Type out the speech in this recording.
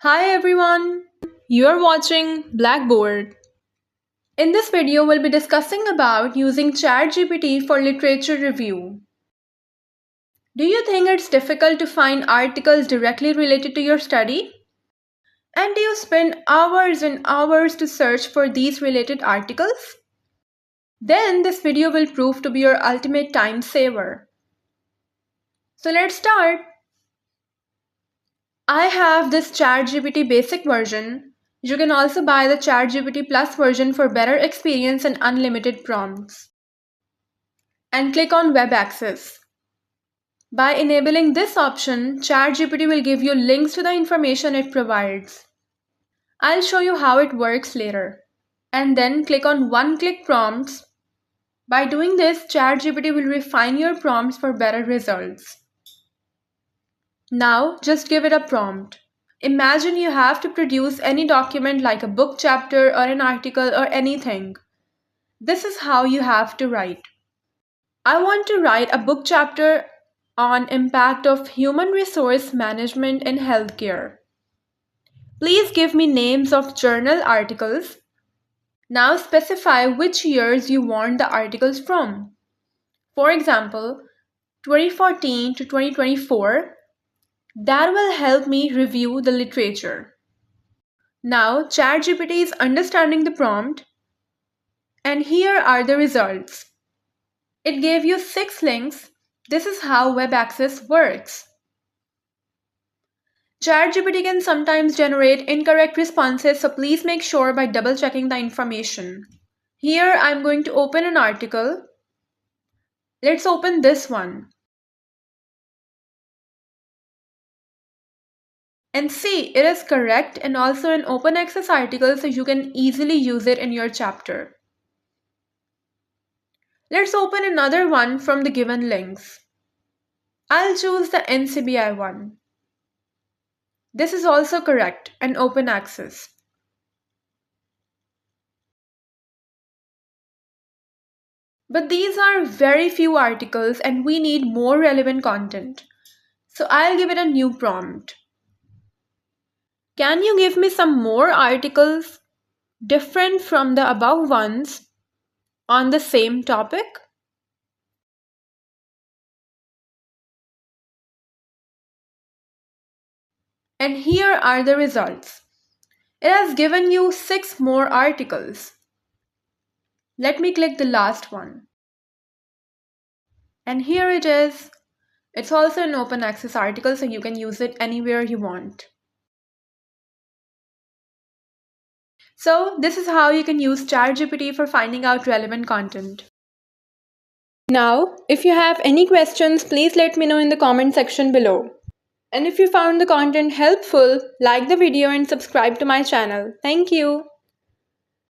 Hi everyone, you are watching Blackboard. In this video, we'll be discussing about using ChatGPT for literature review. Do you think it's difficult to find articles directly related to your study? And do you spend hours and hours to search for these related articles? Then this video will prove to be your ultimate time saver. So let's start. I have this ChatGPT basic version. You can also buy the ChatGPT Plus version for better experience and unlimited prompts. And click on Web Access. By enabling this option, ChatGPT will give you links to the information it provides. I'll show you how it works later. And then click on one-click prompts. By doing this, ChatGPT will refine your prompts for better results. Now, just give it a prompt. Imagine you have to produce any document like a book chapter or an article or anything. This is how you have to write. I want to write a book chapter on impact of human resource management in healthcare. Please give me names of journal articles. Now specify which years you want the articles from. For example, 2014 to 2024. That will help me review the literature. Now ChatGPT is understanding the prompt, and here are the results. It gave you 6 links. This is how web access works. ChatGPT can sometimes generate incorrect responses, so please make sure by double checking the information. Here I'm going to open an article. Let's open this one. And see, it is correct and also an open access article, so you can easily use it in your chapter. Let's open another one from the given links. I'll choose the NCBI one. This is also correct and open access. But these are very few articles and we need more relevant content. So I'll give it a new prompt. Can you give me some more articles different from the above ones on the same topic? And here are the results. It has given you 6 more articles. Let me click the last one. And here it is. It's also an open access article, so you can use it anywhere you want. So this is how you can use ChatGPT for finding out relevant content. Now, if you have any questions, please let me know in the comment section below. And if you found the content helpful, like the video and subscribe to my channel. Thank you.